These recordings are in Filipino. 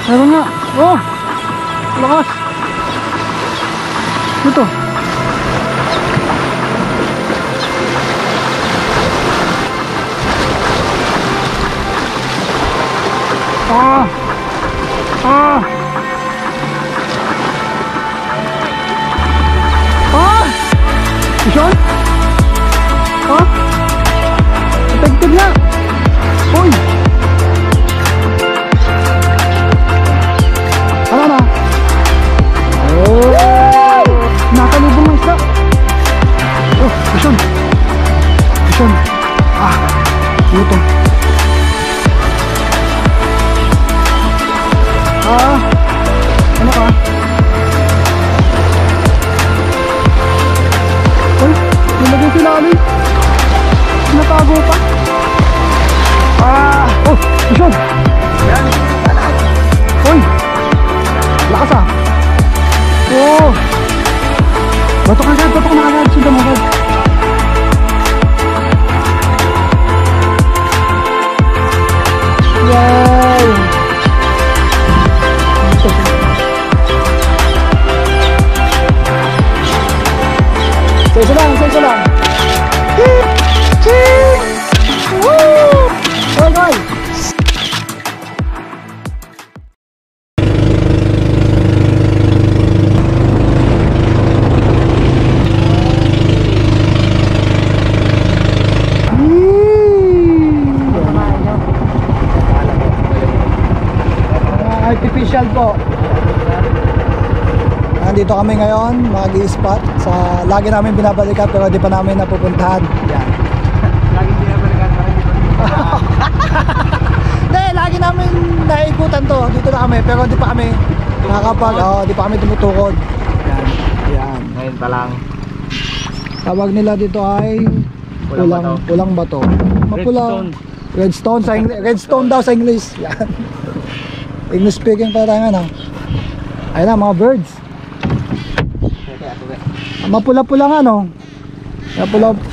Meron nga. Oh! Lakas! Ito. Ah! Ah! Ah! Isyon? Ah? Effective na! Uy! Ano na? Oh! Nakalubong ng isda! Oh! Isyon! Isyon! Ah! Ano to? Ah! Ano ka? Uy! Nilagay sila alin! Natago pa! Ah! Oh! Isyon! Yan! Uy! Lakas ah! Oh! Batok agad! Batok na agad! Sundan mo agad! Yay! Sa isa lang! Woo! Oh guys! Artificial po. Nandito kami ngayon, mag-i-spot sa lagi namin binabalikan pero di pa namin napupuntahan. Yan. Lagi binabalikan para hindi pa. Hindi, lagi namin naikutan to. Dito na kami pero di pa kami nakakapag, di pa kami tumutukod. Yan. Yan. Ngayon pa lang. Tawag nila dito ay pulang bato. Mapula. Redstone sa redstone daw sa English. Yan. English speaking pa tayo ano. Ayun na mga birds. Mapula-pula nga no.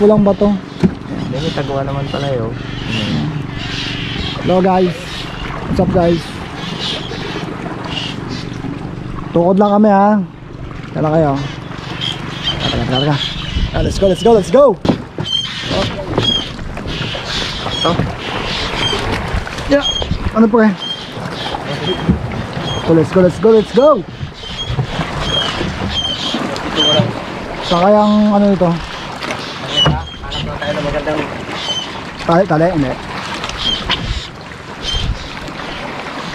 Pulang bato. May tagawa naman pala yun. Hello guys. What's up guys? Tukod lang kami ha. Kala kayo. Tara. Let's go. Pakto. Yeah. Ano po eh? So let's go. Saka yung ano ito? Hanap lang tayo na magandang Tali, hindi.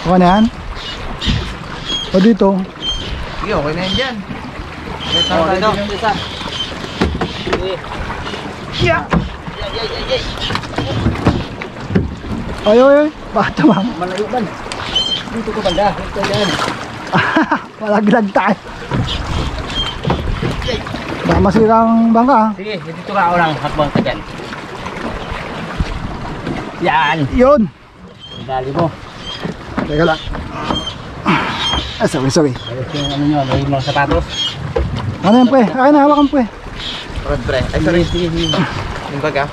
Okay na yan? O dito? sige, okay na yan dyan. Dito. Yeah. Ay. Bata bang? Malayuban. Dito ko banda. Ito yan. Malaglag tayo. Baka masirang bangka. Sige, dito ka ako lang. Hakbang ka dyan. Yan. Yun. Dali mo. Teka lang. Sorry. Ayos yung ano nyo, may mga sapatos. Ano yan pre? Akin na, hawakan pre. Rod pre. Ay sorry. Sige. Yung bag ah.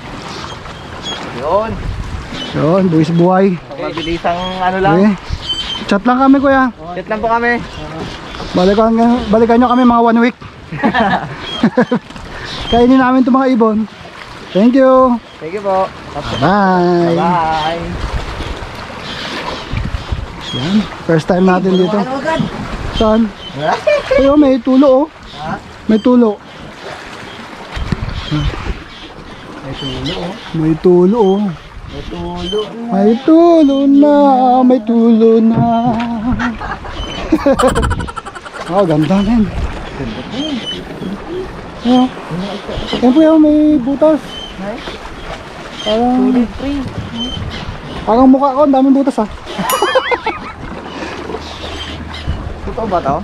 Yun, buwis buhay. Mabilisang ano lang. Okay. Chat lang kami kuya. Chat lang po kami. Balikan nyo kami mga 1 week. Kainin namin itong mga ibon. Thank you. Thank you po. Bye. Bye. Yan, first time natin dito. Saan? Ayun, may tulo oh. May tulo. May tulo oh. May tulo na. Oh, ganda men. Oh. Yan po yung may butas. Parang mukha ko, ang daming butas ah. Totoo ba to?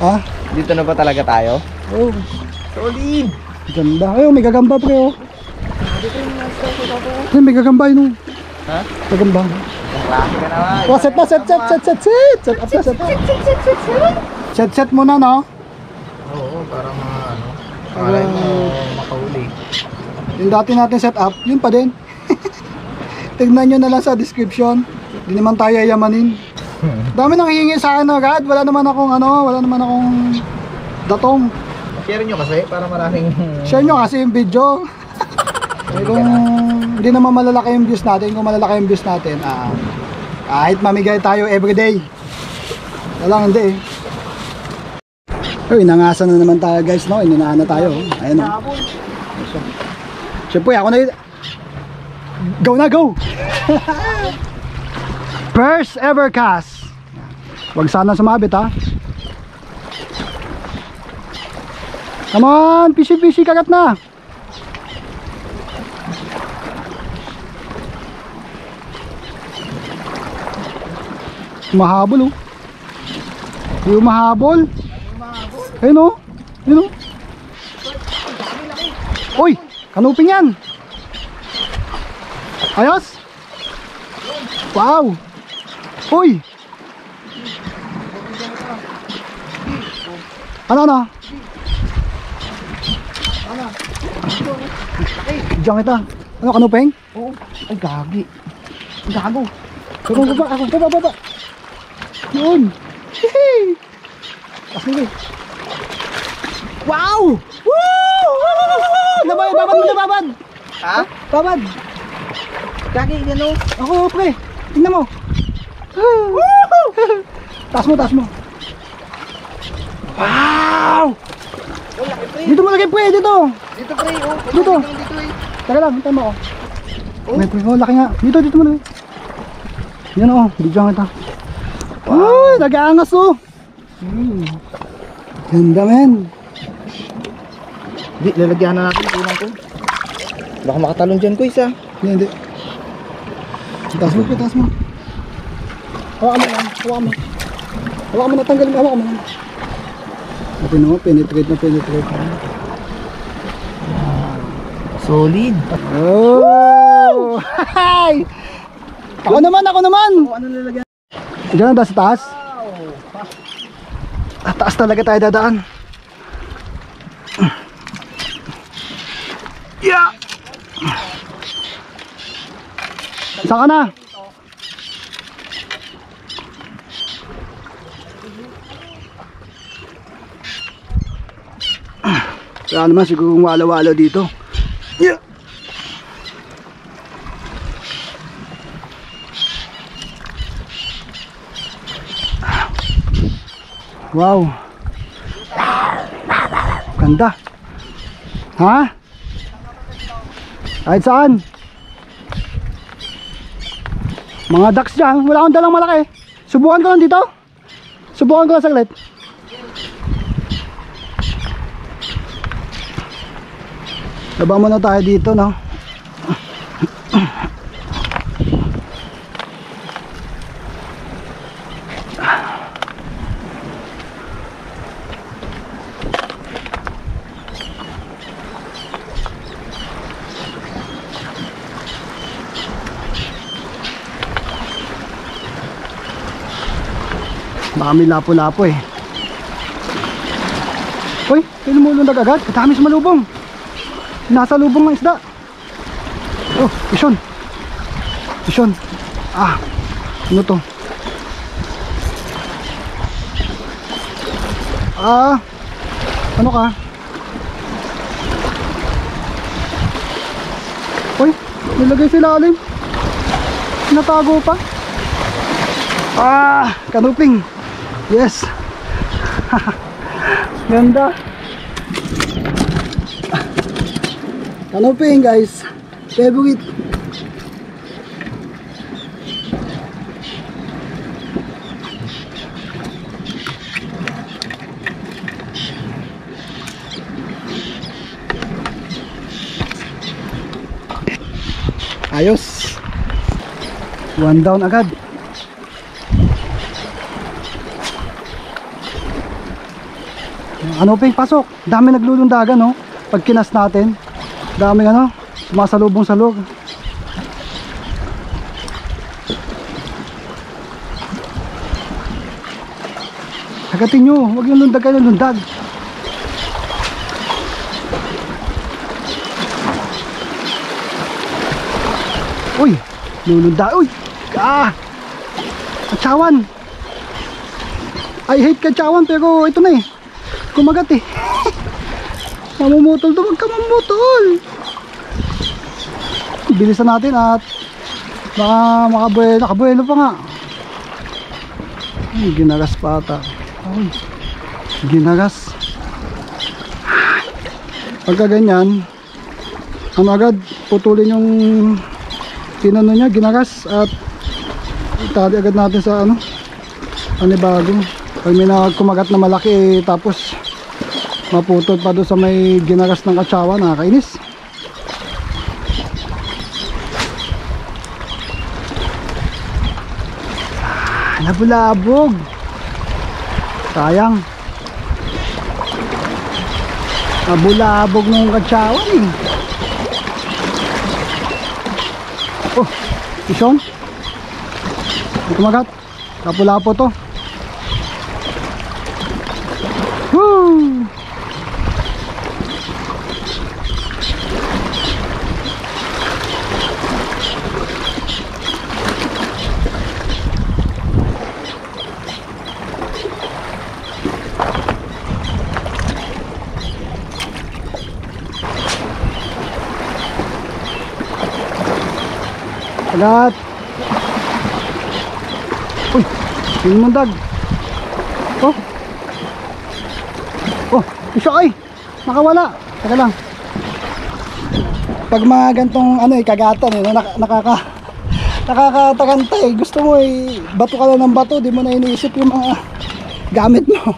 Ha? Dito na ba talaga tayo? Oh, Solid! ganda. Ayun, may gagamba pre oh. Ayun, may gagamba yun oh. Ha? Gagamba. Klase ka naman. Oh, set muna no. Oo, parang mga ano. Para mo makahuli. Yung dati natin set up, yun pa din. Tignan nyo na lang sa description. Hindi naman tayo yayamanin. Dami nang hihingi sa akin agad. Wala naman akong datong. Share nyo kasi para maraming... Share nyo kasi yung video. Kung hindi naman malalaki yung views natin, kung malalaki yung views natin, kahit mamigay tayo everyday. Wala hindi inangasan na naman tayo guys, no? Inunahan na tayo. Ayan o. Siyempre ako na yun. Go na go! First ever cast. Huwag sana sumabit ha. Come on, fishy kagat na. Mahabol oh. Yung mahabol. Ayun oh. Ayun oh. Uy, kanuping yan. Ayos. Wow. Uy. Ano? Diyan kita. Ano, kanuping? Oo. Ay, gagi. Gago. Baba. Yun. Hihi. Asli. Wow! Woo! Babad. Ha? Babad. Gagi, yan o. Ako, pre. Tingnan mo. Taas mo. Wow! Dito mo lagay, pre. Dito. Dito, pre. Oh. Dito. Dito, eh. Teka lang, hintayin mo ako. May pre. Oh, laki nga. Dito mo lagay. Yan o. Bidyo kita. Uy, nag-aangas oh. Ganda men. Di, lalagyan na natin. Kulang ko. Baka makatalon dyan ko isa. Hindi. Taas mo. Hawakan mo na, tanggalin mo. Hawakan mo na. Ito no, penetrate na. Solid. Oh! Hi! Ako naman. Oh, ano lalagyan? Diyan na sa taas. Taas talaga tayo dadaan. Yeah! Saan ka na? Kaya naman siguro wala-wala dito. Yeah! Wow. Ganda. Ha? Kahit saan. Mga ducks dyan. Wala akong dalang malaki. Subukan ko lang dito. Subukan ko lang saglit. Labang muna tayo dito, no? Baka may lapo-lapo eh. Uy, may lumulundag agad. Katami sa malubong. Nasa lubong ng isda. Oh, isyon. Ano to? Ano ka? Uy, nilagay sa ilalim. Natago pa. Kanuping. Yes. Ganda. Kanuping guys. Favorite. Ayos. One down agad. Ano pa pasok? Dami naglulundagan no. Pag kinas natin, dami sumasalubong sa loob. Hagatin nyo, huwag yung lundag kayo lundag. Uy, lulunda, uy. Atsawan. I hate katsawan pero ito na eh. Kumagat eh. Mamumutol to, wag ka mamutol. Bilisan natin at baka makabuelo pa nga. Ay, ginagas pa ata. Ay, ginagas. Pagka ganyan, ano agad, putulin yung tinano niya, ginagas at itali agad natin sa ano, panibago. Pag may kumagat na malaki tapos maputol pa doon sa may ginagas ng katsawa, nakakainis. Nabulabog, sayang. Nabulabog ng katsawa eh. Oh, isyon kumagat, lapo-lapo to. Woo! Agat. Uy, yung mundag. Oh. Oh, isa ay. Nakawala. Teka lang. Pag mga gantong ano eh, kagatan eh, nakakatakanta eh. Gusto mo eh, bato ka lang ng bato, di mo na iniisip yung mga gamit mo.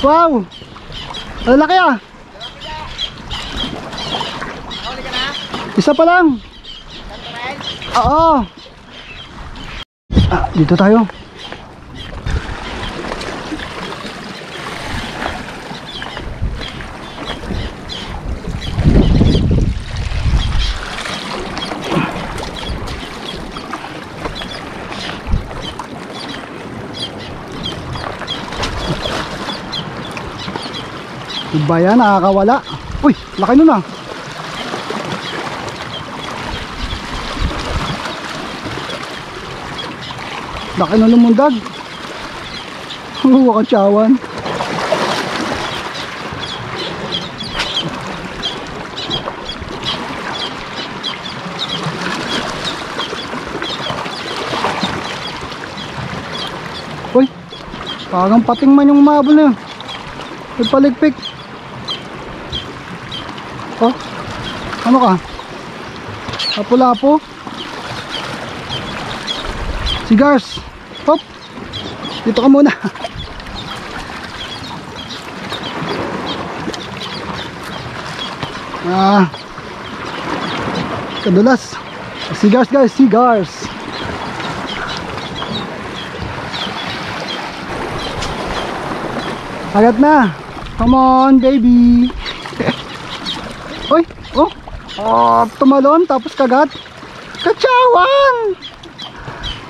Wow! Lalaki ah! Isa pa lang. Oo. Ah, dito tayo. Iba yan, nakakawala. Uy, laki nun ah. Laki na lumundag. Wakatsawan. Uy, parang pating man yung mabol na yun. May paligpik. Oh, ano ka? Lapo-lapo. Cigars. Hop. Dito ka muna. Kadulas. Cigars guys, cigars. Agat na. Come on baby. Oy, oh. Oh, tumalon tapos kagat. Katsawan.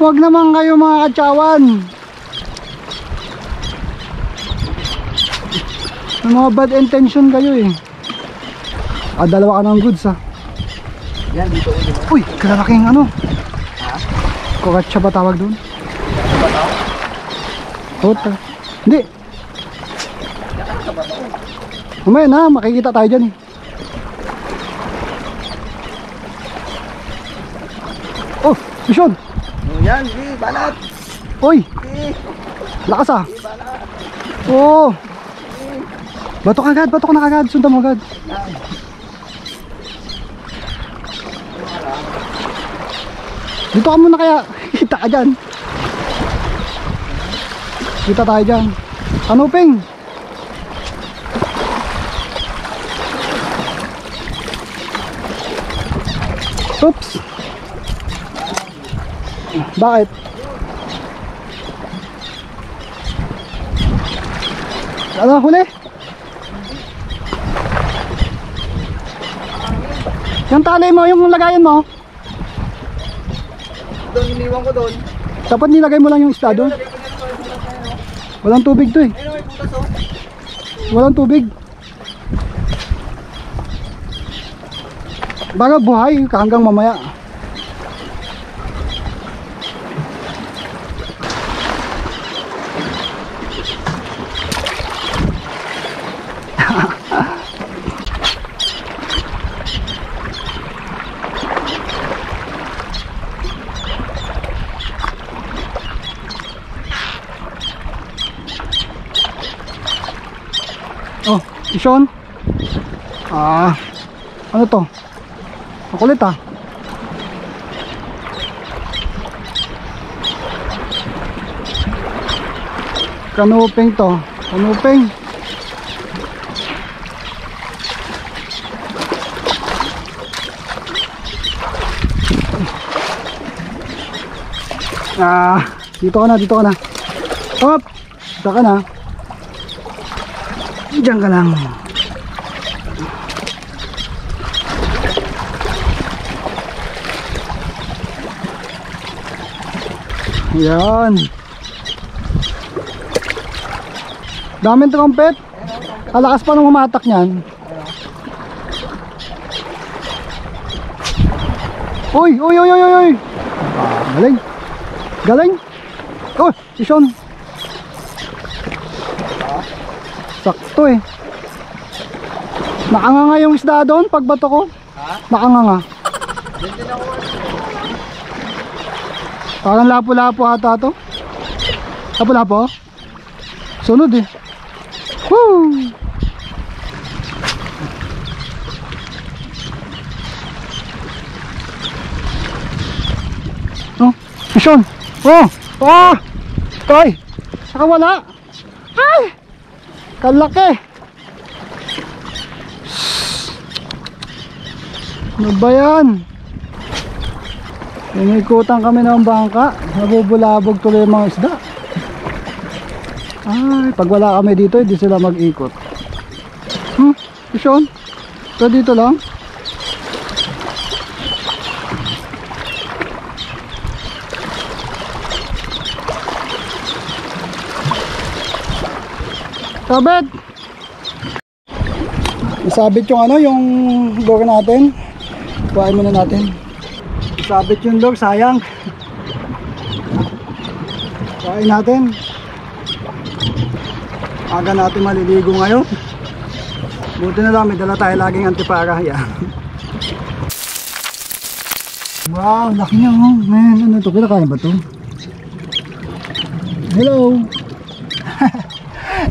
Huwag naman kayo mga katsawan. May mga bad intention kayo eh. Ah, dalawa ka ng goods ah. Yan, dito ulit. Uy, kalalaking ano. Ha? Kokatsa ba tawag doon? Bato? Hindi. Mamaya na, makikita tayo dyan eh. Oh, mission. Yan, balat. Uy, lakas ah. Oh, bato ka na agad, sundan mo agad. Dito ka muna kaya, kita ka dyan. Kita tayo dyan. Ano ping? Oops. Bakit? Ano huli? Yung tali mo, yung lagayan mo. Doon, iniwan ko doon. Dapat nilagay mo lang yung isda doon. Walang tubig to eh. Ayun, may putas oh. Walang tubig. Baga buhay hanggang mamaya. Sean? Ano to? Makulit ah. Kanuping to. Kanuping. Dito ka na, dito ka na. Hop! Dito ka na. Diyan ka lang. Yan. Daming trumpet. Alakas pa nung humatak niyan. Uy, uy, uy, uy, uy. Galing. Galing. Oh, si Sean. Sakto eh. Nakanganga yung isda doon pag bato ko. Nakanganga. Parang lapo-lapo ata to. Lapo-lapo. Sunod eh. Woo! Oh, Sean. Oh! Oh! Toy! Saka wala. Ay! Kalaki. Ano ba yan? Inikutan kami ng bangka. Nabubulabog tuloy yung mga isda. Ay, pag wala kami dito, hindi sila mag-ikot. Sean? Ito dito lang. Sabit! Isabit yung ano, yung lure natin. Kuhain muna natin. Isabit yung lure, sayang. Kuhain natin. Aga natin maliligo ngayon. Buti na lang, may dala tayo laging antipara. Yan. Wow, laki niya oh. Man, ano ito? Kinakain ba ito? Hello!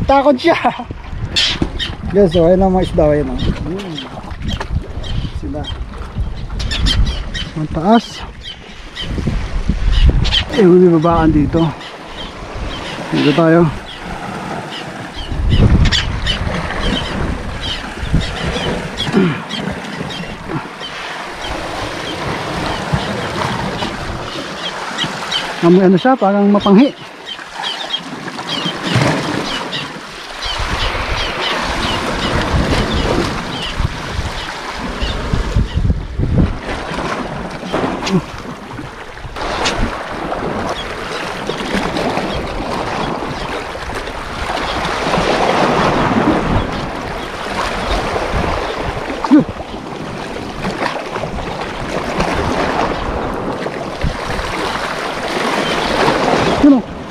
Takot siya. Guys, so ayun ang mga isda. Ayun sila. Ang taas. Eh, may babaan dito. Dito tayo. May ano siya, parang mapanghi.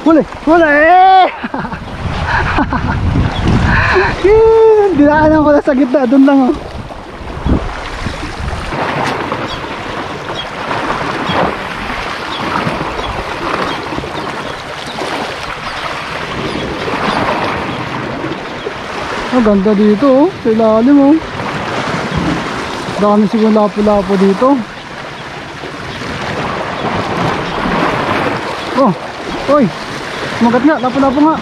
Huli! Huli! Dinaanan ko na sa gitna. Doon lang oh. Ang ganda dito oh. Sa ilalim oh. Dami siguro lapo-lapo dito. Oh! Oy! Magat nga, lapo-lapo nga.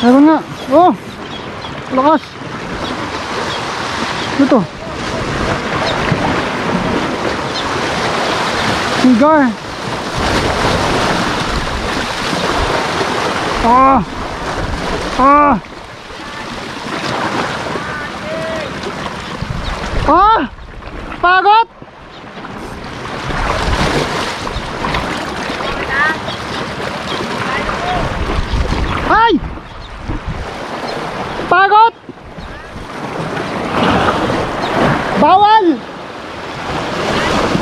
Meron nga. Oh! Lakas. Ito. Sigar. Ah! Ah! Ah! Pagod! Ay! Pagod! Bawal!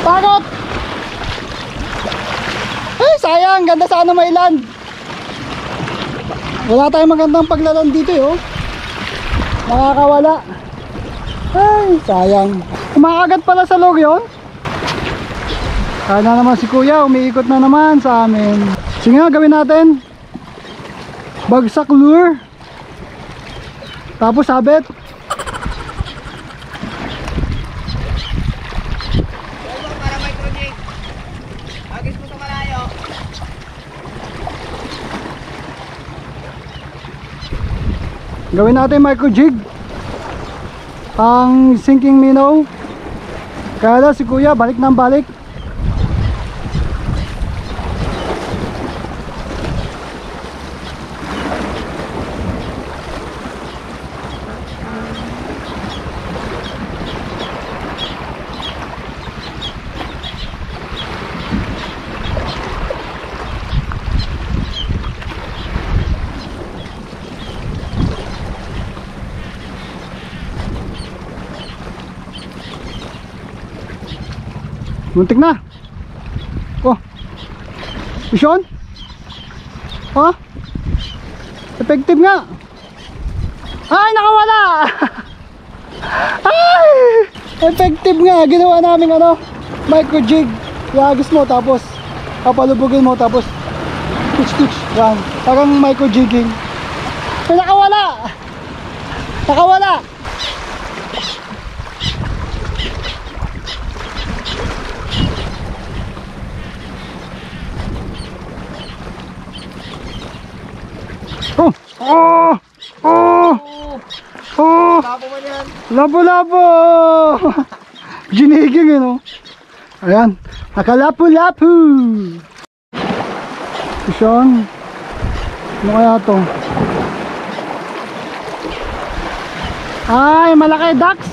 Pagod! Ay, sayang! Ganda sana may land. Wala tayong magandang paglaland dito eh, oh. Nakakawala. Ay, sayang. Kumakagat pala sa log yun. Kaya na naman si kuya, umiikot na naman sa amin. Sige nga, gawin natin. Bagsak lure. Tapos sabit. Para micro jig. Agis mo sa malayo. Gawin natin micro jig. Ang sinking minnow. Kaya daw si kuya balik ng balik. Muntik na. Oh. Mission? Oh. Effective nga. Ay, nakawala. Ay! Effective nga. Ginawa namin ano, micro jig. Iagis mo tapos papalubugin mo tapos pitch. Yan. Parang micro jigging. Ay, nakawala. Nakawala. Labo mo yan. Labo-labo! Giniging yun, oh. Ayan, nakalapu-lapu! Isyon. Ano kaya to? Ay, malaki, ducks!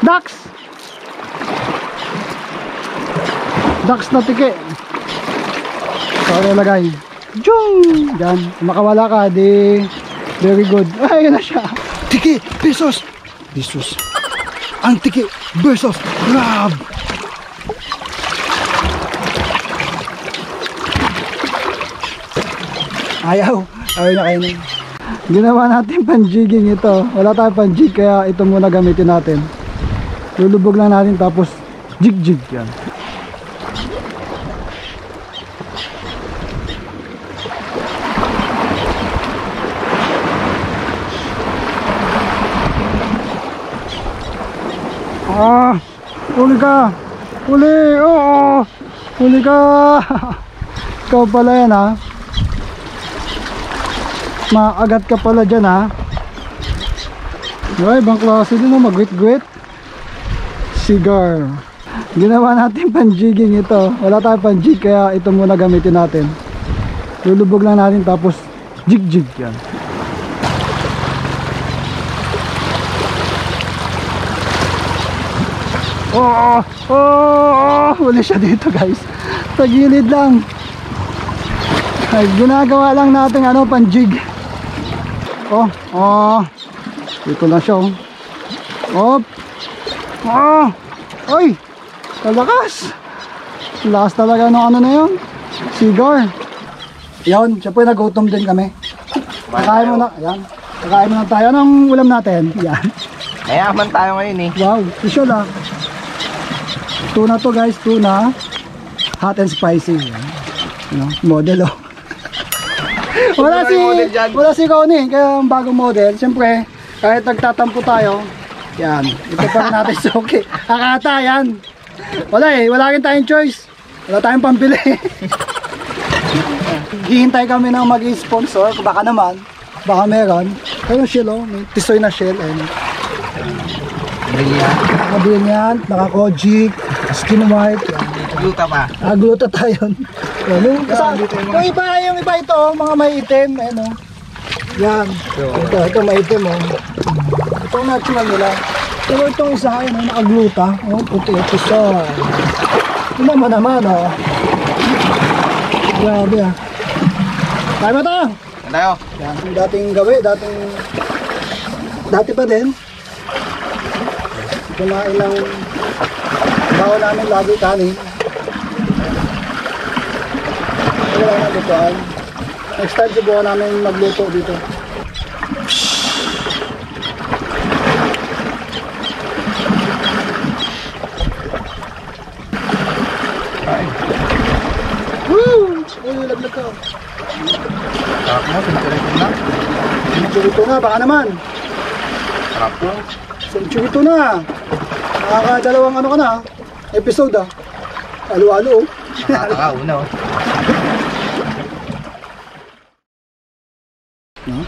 Ducks! Ducks na tiki. Saan nilagay? Jung! Yan, makawala ka, di very good. Ay, yun na siya. Tiki versus ang tiki versus crab. Ayaw na kainin. Ginawa natin pan-jigging ito. Wala tayong pan-jig kaya ito muna gamitin natin. Lulubog lang natin tapos jig yan. Huli ka! Huli! Oo! Huli ka! Ikaw pala yan ha. Maagat ka pala dyan ha. Ay, ibang klase din o, mag-gwit-gwit. Cigar. Ginawa natin pan-jigging ito. Wala tayong pan-jig kaya ito muna gamitin natin. Lulubog lang natin tapos jig yan. Huli siya dito guys. Sa gilid lang. Ay, ginagawa lang natin ano, pan-jig. Dito na siya oh. Oy, kalakas. Lakas talaga ng ano na yun, cigar. Yan, syempre nagutom din kami. Kakain muna, yan. Kakain muna tayo. Anong ulam natin? Yan. Mayaman tayo ngayon eh. Wow, usual ah. Tuna to guys, tuna. Hot and spicy. Model oh. Wala si Connie, kaya ang bagong model. Siyempre, kahit nagtatampo tayo, yan, ito pa rin natin suki. Akata, yan. Wala rin tayong choice. Wala tayong pambili. Hihintay kami ng mag-sponsor, baka naman, baka meron. Pero shell oh, may tisoy na shell. Brilliant, naka-kojic, skin white. Gluta pa. Gluta tayo. Yung iba ito, mga may itim, yan. Ito may itim oh. Ito ang natural nila. Pero itong isa, naka-gluta. Puti-puti siya. Ito naman oh. Grabe ah. Tayo mo ito! Tayo. Yan, dating gawi, dati pa din. Ito na ilang bawa namin lagi kanin. Wala na lutuan. Next time subukan namin magluto dito. Woo! Uy, laglag ka. Sarap mo, pinipirito na. Pinipirito nga, baka naman. Sarap po. Century 2 na. Nakakadalawang ano ka na, episode ah. Alo-alo oh. Nakakauna oh. No?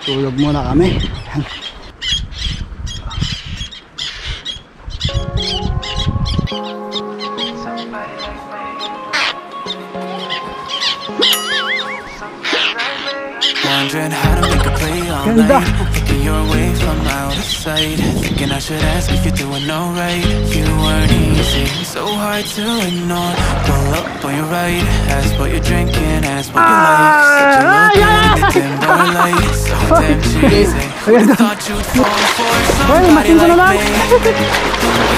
Tulog muna kami. Wondering how to make a play all Ganda. night. Looking your way from out of sight. Thinking I should ask if you're doing alright. You weren't easy, so hard to ignore. Pull up on your right, ask what you're drinking, ask what you like. Said you look good, dimmer light, so damn cheesy. Thought you'd fall for somebody like me.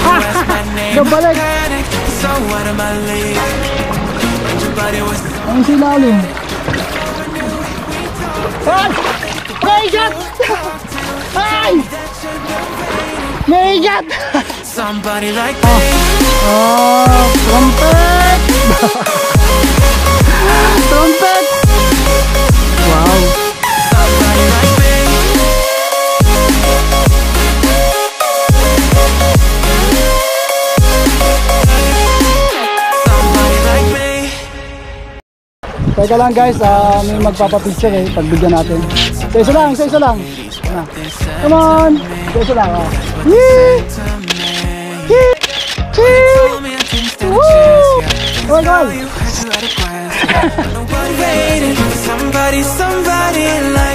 You asked my name, I panicked, so out of my league. But your body was Ang silalim. Ay! May Ay! May somebody like me. Trumpet! Trumpet! Wow! Somebody like me. Somebody like me. Teka lang guys, may magpapapicture eh, pagbigyan natin. Isa lang. Come on! Isa lang. Yee! Yee! Yee! Woo! Oh my God! Somebody like